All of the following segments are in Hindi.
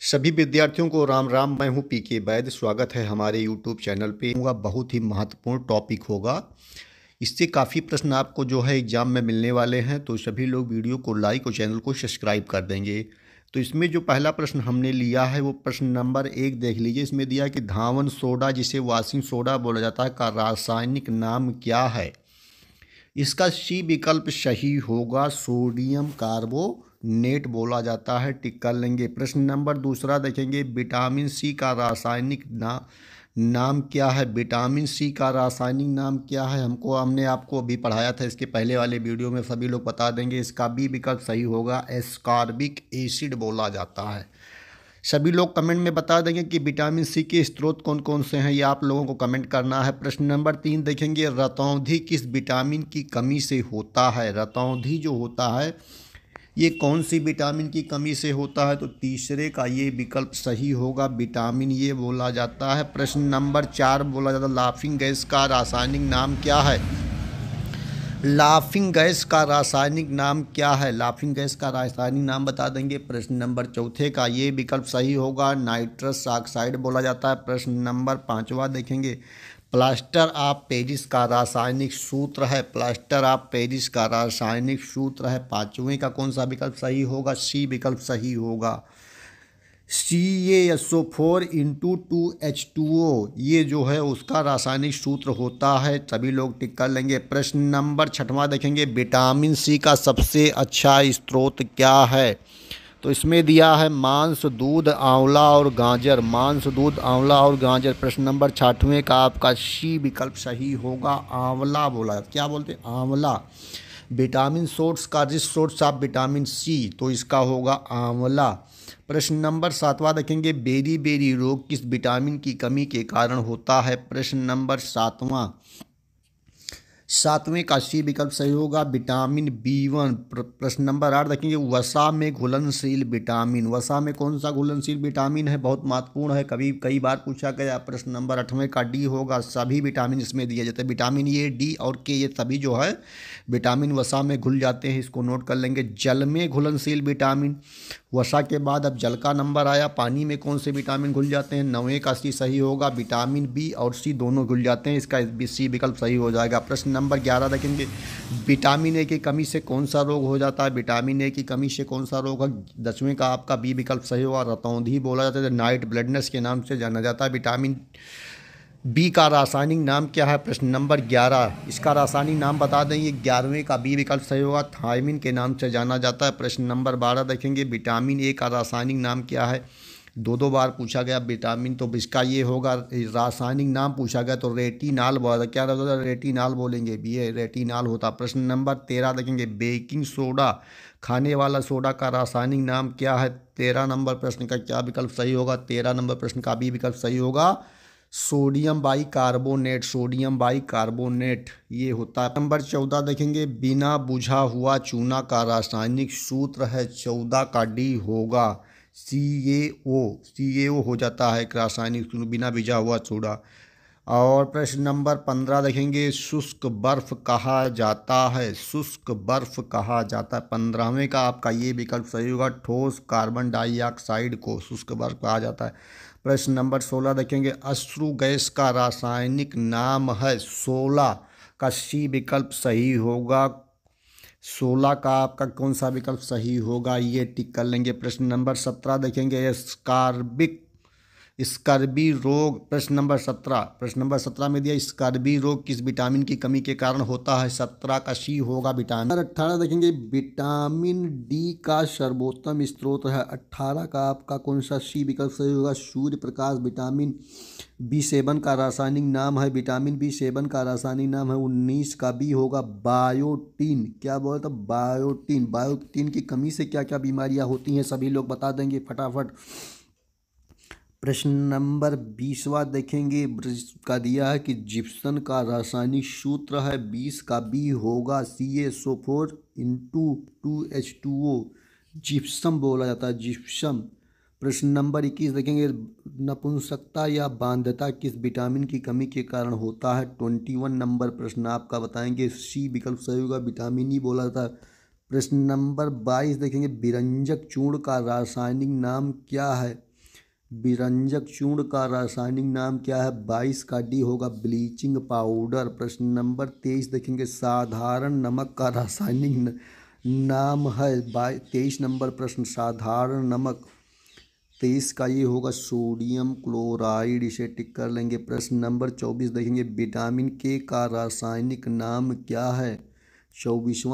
सभी विद्यार्थियों को राम राम। मैं हूं पीके वैद। स्वागत है हमारे यूट्यूब चैनल पे। होगा बहुत ही महत्वपूर्ण टॉपिक होगा। इससे काफ़ी प्रश्न आपको जो है एग्जाम में मिलने वाले हैं, तो सभी लोग वीडियो को लाइक और चैनल को सब्सक्राइब कर देंगे। तो इसमें जो पहला प्रश्न हमने लिया है वो प्रश्न नंबर 1 देख लीजिए। इसमें दिया है कि धावन सोडा, जिसे वॉशिंग सोडा बोला जाता है, का रासायनिक नाम क्या है। इसका सी विकल्प सही होगा, सोडियम कार्बोनेट बोला जाता है। टिक कर लेंगे। प्रश्न नंबर दूसरा देखेंगे, विटामिन सी का रासायनिक नाम क्या है। विटामिन सी का रासायनिक नाम क्या है, हमने आपको अभी पढ़ाया था इसके पहले वाले वीडियो में, सभी लोग बता देंगे। इसका बी विकल्प सही होगा, एस्कॉर्बिक एसिड बोला जाता है। सभी लोग कमेंट में बता देंगे कि विटामिन सी के स्रोत कौन कौन से हैं, ये आप लोगों को कमेंट करना है। प्रश्न नंबर 3 देखेंगे, रतौंधी किस विटामिन की कमी से होता है। रतौंधी जो होता है ये कौन सी विटामिन की कमी से होता है, तो तीसरे का ये विकल्प सही होगा, विटामिन ये बोला जाता है। प्रश्न नंबर 4 बोला जाता है, लाफिंग गैस का रासायनिक नाम क्या है। लाफिंग गैस का रासायनिक नाम क्या है। लाफिंग गैस का रासायनिक नाम बता देंगे। प्रश्न नंबर चौथे का ये विकल्प सही होगा, नाइट्रस ऑक्साइड बोला जाता है। प्रश्न नंबर 5वां देखेंगे, प्लास्टर ऑफ पेरिस का रासायनिक सूत्र है। प्लास्टर ऑफ पेरिस का रासायनिक सूत्र है। 5वें का कौन सा विकल्प सही होगा, सी विकल्प सही होगा। CaSO4 × 2H2O, ये जो है उसका रासायनिक सूत्र होता है। सभी लोग टिक कर लेंगे। प्रश्न नंबर 6वां देखेंगे, विटामिन सी का सबसे अच्छा स्रोत क्या है। तो इसमें दिया है मांस, दूध, आंवला और गाजर। मांस, दूध, आंवला और गाजर। प्रश्न नंबर 6वें का आपका सी विकल्प सही होगा, आंवला बोला। क्या बोलते हैं, आंवला। विटामिन सोर्स का rich source of vitamin C, तो इसका होगा आंवला। प्रश्न नंबर 7वां देखेंगे, बेरी बेरी रोग किस विटामिन की कमी के कारण होता है। प्रश्न नंबर 7वें का सी विकल्प सही होगा, विटामिन B1। प्रश्न नंबर 8 देखेंगे, वसा में घुलनशील विटामिन। वसा में कौन सा घुलनशील विटामिन है, बहुत महत्वपूर्ण है, कई बार पूछा गया। प्रश्न नंबर 8वें का डी होगा, सभी विटामिन इसमें दिए जाते हैं। विटामिन ए, डी और के, ये सभी जो है विटामिन वसा में घुल जाते हैं, इसको नोट कर लेंगे। जल में घुलनशील विटामिन, वसा के बाद अब जल का नंबर आया, पानी में कौन से विटामिन घुल जाते हैं। 9वें का सी सही होगा, विटामिन बी और सी दोनों घुल जाते हैं, इसका सी विकल्प सही हो जाएगा। प्रश्न नंबर 11 देखेंगे, विटामिन ए की कमी से कौन सा रोग हो जाता है। विटामिन ए की कमी से कौन सा रोग है। 10वें का आपका बी विकल्प सही होगा, रतौंधी बोला जाता है, नाइट ब्लडनेस के नाम से जाना जाता है। विटामिन बी का रासायनिक नाम क्या है। प्रश्न नंबर 11, इसका रासायनिक नाम बता दें। ये 11वें का बी विकल्प सही होगा, थायमिन के नाम से जाना जाता है। प्रश्न नंबर 12 देखेंगे, विटामिन ए का रासायनिक नाम क्या है। दो बार पूछा गया विटामिन, तो इसका ये होगा, रासायनिक नाम पूछा गया तो रेटिनाल बोला। क्या होता है, रेटिनाल बोलेंगे, बी ए रेटिनाल होता। प्रश्न नंबर 13 देखेंगे, बेकिंग सोडा, खाने वाला सोडा का रासायनिक नाम क्या है। 13 नंबर प्रश्न का क्या विकल्प सही होगा। 13 नंबर प्रश्न का बी विकल्प सही होगा, sodium by carbonate. Sodium by carbonate ये होता है। नंबर 14 देखेंगे, बिना बुझा हुआ चूना का रासायनिक सूत्र है। 14 का डी होगा, CaO हो जाता है एक रासायनिक सूत्र, बिना भिजा हुआ चूना। और प्रश्न नंबर 15 देखेंगे, शुष्क बर्फ कहा जाता है। शुष्क बर्फ कहा जाता है। 15वें का आपका ये विकल्प सही होगा, ठोस कार्बन डाइऑक्साइड को शुष्क बर्फ कहा जाता है। प्रश्न नंबर 16 देखेंगे, अश्रु गैस का रासायनिक नाम है। 16 का सी विकल्प सही होगा। 16 का आपका कौन सा विकल्प सही होगा, ये टिक कर लेंगे। प्रश्न नंबर 17 देखेंगे, स्कर्वी रोग। प्रश्न नंबर 17 में दिया, स्कर्वी रोग किस विटामिन की कमी के कारण होता है। 17 का सी होगा, विटामिन। 18 देखेंगे, विटामिन डी का सर्वोत्तम स्रोत है। 18 का आपका कौन सा सी विकल्प सही होगा, सूर्य प्रकाश। विटामिन B7 का रासायनिक नाम है। विटामिन B7 का रासायनिक नाम है। 19 का बी होगा, बायोटीन। क्या बोला था, बायोटीन। बायोटीन की कमी से क्या क्या बीमारियां होती हैं, सभी लोग बता देंगे फटाफट। प्रश्न नंबर 20वां देखेंगे, का दिया है कि जिप्सम का रासायनिक सूत्र है। 20 का बी होगा, CaSO4 × 2H2O, जिप्सम बोला जाता है, जिप्सम। प्रश्न नंबर 21 देखेंगे, नपुंसकता या बांध्यता किस विटामिन की कमी के कारण होता है। 21 नंबर प्रश्न आपका बताएंगे, सी विकल्प सही होगा, विटामिन ई बोला जाता है। प्रश्न नंबर 22 देखेंगे, विरंजक चूर्ण का रासायनिक नाम क्या है। विरंजक चूर्ण का रासायनिक नाम क्या है? 22 का डी होगा ब्लीचिंग पाउडर। प्रश्न नंबर 23 देखेंगे, साधारण नमक का रासायनिक नाम है। 23 नंबर प्रश्न, साधारण नमक। 23 का ये होगा सोडियम क्लोराइड, इसे टिक कर लेंगे। प्रश्न नंबर 24 देखेंगे, विटामिन के का रासायनिक नाम क्या है? 24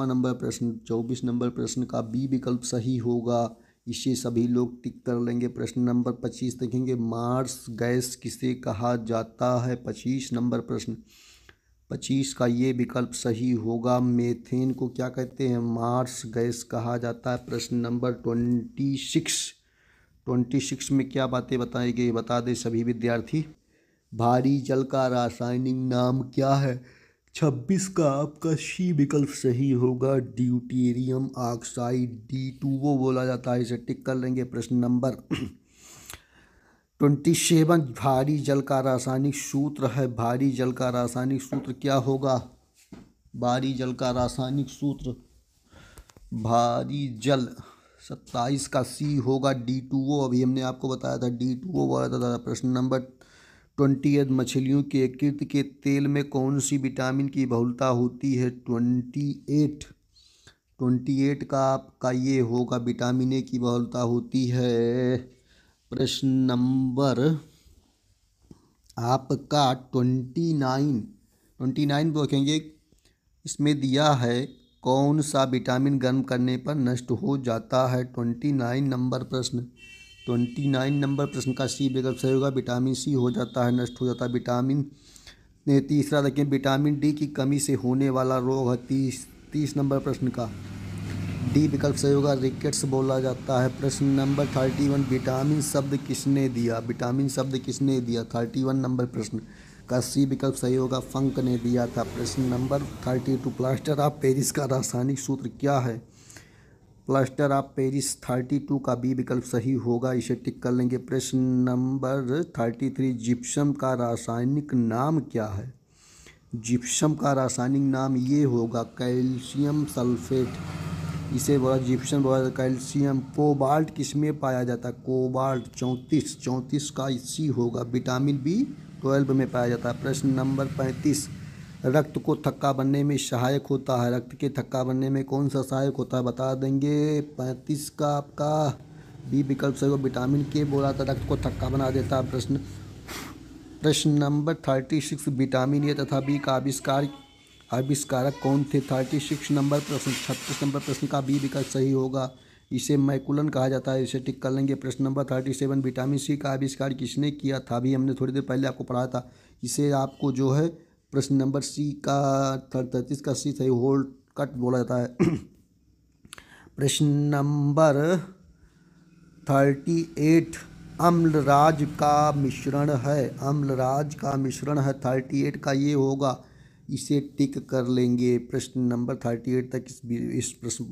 नंबर प्रश्न का बी विकल्प सही होगा, इसे सभी लोग टिक कर लेंगे। प्रश्न नंबर 25 देखेंगे, मार्स गैस किसे कहा जाता है? 25 नंबर प्रश्न, 25 का ये विकल्प सही होगा, मेथेन को क्या कहते हैं? मार्स गैस कहा जाता है। प्रश्न नंबर 26 में क्या बातें बताई गई, बता दें सभी विद्यार्थी। भारी जल का रासायनिक नाम क्या है? 26 का आपका सी विकल्प सही होगा, ड्यूटेरियम ऑक्साइड, D2O बोला जाता है, इसे टिक कर लेंगे। प्रश्न नंबर 27, भारी जल का रासायनिक सूत्र है। भारी जल का रासायनिक सूत्र क्या होगा? भारी जल का रासायनिक सूत्र, भारी जल 27 का सी होगा, D2O। अभी हमने आपको बताया था D2O बोला था। प्रश्न नंबर 28, मछलियों के यकृत के तेल में कौन सी विटामिन की बहुलता होती है? 28 का आपका ये होगा, विटामिन ए की बहुलता होती है। प्रश्न नंबर आपका 29 देखेंगे, इसमें दिया है कौन सा विटामिन गर्म करने पर नष्ट हो जाता है? 29 नंबर प्रश्न का सी विकल्प सही होगा, विटामिन सी हो जाता है, नष्ट हो जाता है विटामिन। तीसरा देखें, विटामिन डी की कमी से होने वाला रोग है। 30 नंबर प्रश्न का डी विकल्प सही होगा, रिकेट्स बोला जाता है। प्रश्न नंबर 31, विटामिन शब्द किसने दिया? विटामिन शब्द किसने दिया? 31 नंबर प्रश्न का सी विकल्प सही होगा, फंक ने दिया था। प्रश्न नंबर 32, प्लास्टर ऑफ पेरिस का रासायनिक सूत्र क्या है? प्लास्टर ऑफ पेरिस 32 का बी विकल्प सही होगा, इसे टिक कर लेंगे। प्रश्न नंबर 33, जिप्सम का रासायनिक नाम क्या है? जिप्सम का रासायनिक नाम ये होगा, कैल्शियम सल्फेट, इसे बोला जिप्सम बोला। कैल्शियम। कोबाल्ट किसमें पाया जाता है? कोबाल्ट 34 का सी होगा, विटामिन B12 में पाया जाता है। प्रश्न नंबर 35, रक्त को थक्का बनने में सहायक होता है। रक्त के थक्का बनने में कौन सा सहायक होता है, बता देंगे। 35 का आपका बी विकल्प सही होगा, विटामिन के बोला था, रक्त को थक्का बना देता है। प्रश्न नंबर 36, विटामिन ए तथा बी का आविष्कारक कौन थे? 36 नंबर प्रश्न। 36 नंबर प्रश्न का बी विकल्प सही होगा, इसे मैकुलन कहा जाता है, इसे टिक कर लेंगे। प्रश्न नंबर 37, विटामिन सी का आविष्कार किसने किया था? अभी हमने थोड़ी देर पहले आपको पढ़ाया था, इसे आपको जो है प्रश्न नंबर सी का 33 का सी सही, होल्टकट बोला जाता है। प्रश्न नंबर 38, अम्लराज का मिश्रण है। अम्लराज का मिश्रण है, 38 का ये होगा, इसे टिक कर लेंगे। प्रश्न नंबर 38 तक इस प्रश्न